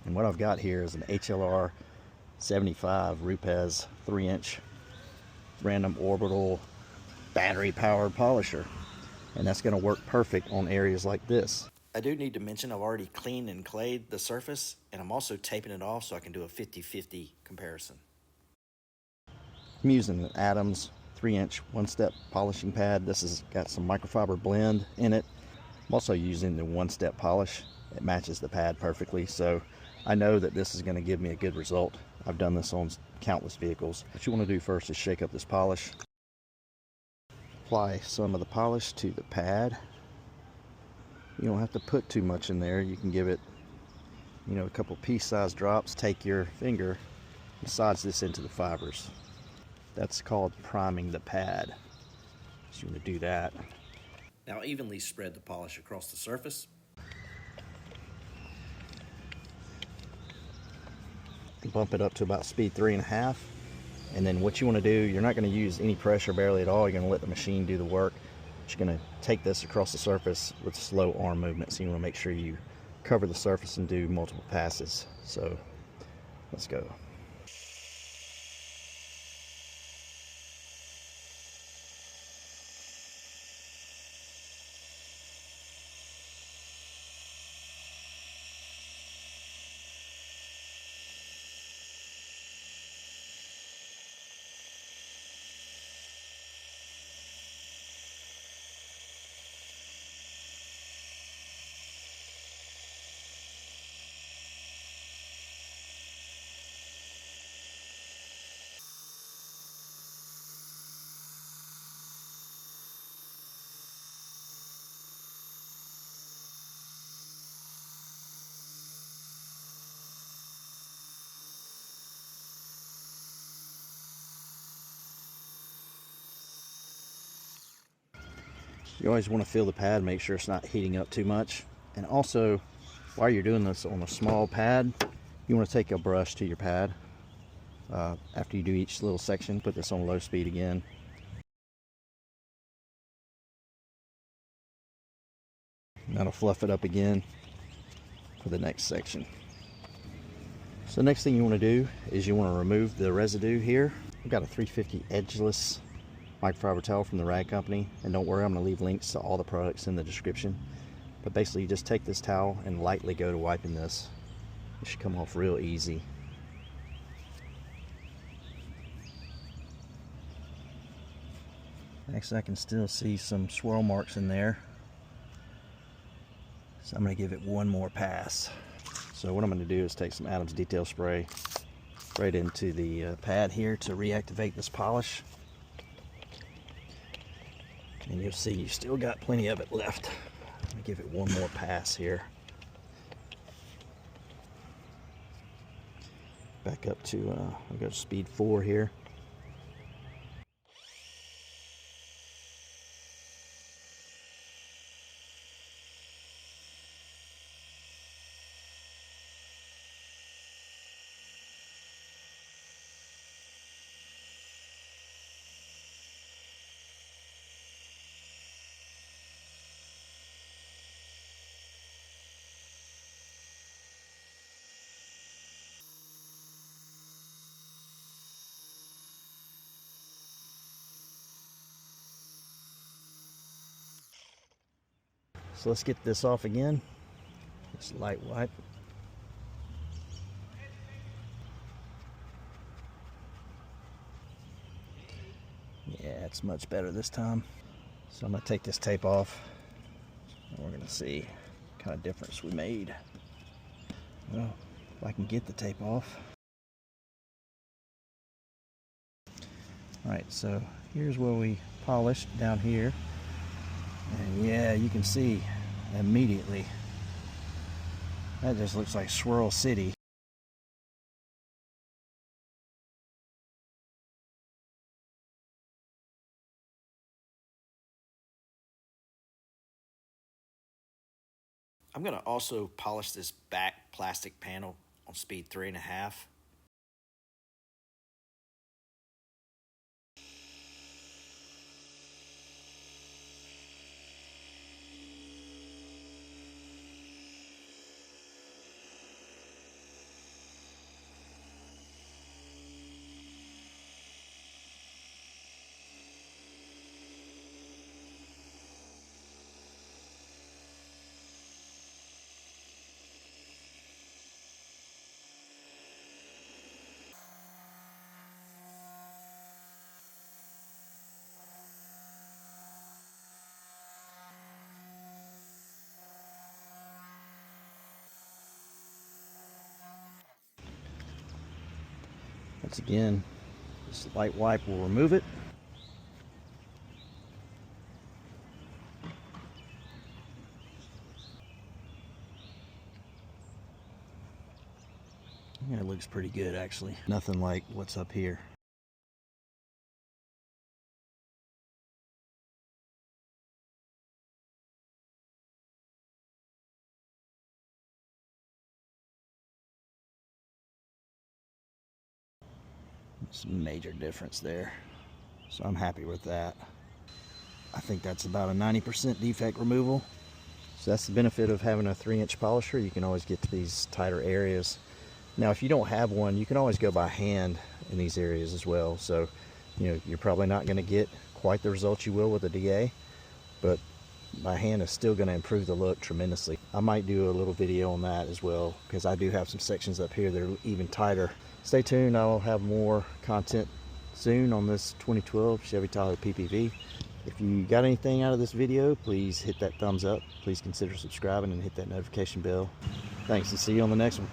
And what I've got here is an HLR 75 Rupes 3-inch random orbital battery powered polisher, and that's going to work perfect on areas like this. I do need to mention I've already cleaned and clayed the surface, and I'm also taping it off so I can do a 50-50 comparison. I'm using an Adams 3-inch one-step polishing pad. This has got some microfiber blend in it. I'm also using the one-step polish. It matches the pad perfectly, so I know that this is going to give me a good result. I've done this on countless vehicles. What you want to do first is shake up this polish. Apply some of the polish to the pad. You don't have to put too much in there. You can give it, a couple pea-sized drops. Take your finger, massage this into the fibers. That's called priming the pad. So you want to do that. Now evenly spread the polish across the surface. Bump it up to about speed 3.5. And then what you want to do, you're not going to use any pressure barely at all. You're going to let the machine do the work. You're going to take this across the surface with slow arm movements. So you want to make sure you cover the surface and do multiple passes. So let's go. You always want to feel the pad, make sure it's not heating up too much. And also, while you're doing this on a small pad, you want to take a brush to your pad. After you do each little section, put this on low speed again. That'll fluff it up again for the next section. So the next thing you want to do is you want to remove the residue here. I've got a 350 edgeless microfiber towel from the rag company, and don't worry, I'm going to leave links to all the products in the description. But basically you just take this towel and lightly go to wiping this. It should come off real easy. Actually, I can still see some swirl marks in there, so I'm going to give it one more pass. So what I'm going to do is take some Adams detail spray right into the pad here to reactivate this polish. And you'll see you still got plenty of it left. Let me give it one more pass here. Back up to, I'll go to speed 4 here. So let's get this off again. Just light wipe. Yeah, it's much better this time. So I'm going to take this tape off, and we're going to see what kind of difference we made. Well, if I can get the tape off. Alright, so here's where we polished down here. And yeah, you can see immediately that just looks like Swirl City. I'm going to also polish this back plastic panel on speed 3.5. Once again, this light wipe will remove it. Yeah, it looks pretty good actually. Nothing like what's up here. It's a major difference there. So I'm happy with that. I think that's about a 90% defect removal. So that's the benefit of having a 3-inch polisher. You can always get to these tighter areas. Now if you don't have one, you can always go by hand in these areas as well. So you know, you're probably not going to get quite the results you will with a DA, but by hand is still going to improve the look tremendously. I might do a little video on that as well, because I do have some sections up here that are even tighter. Stay tuned, I'll have more content soon on this 2012 Chevy Tahoe PPV. If you got anything out of this video, please hit that thumbs up. Please consider subscribing and hit that notification bell. Thanks, and see you on the next one.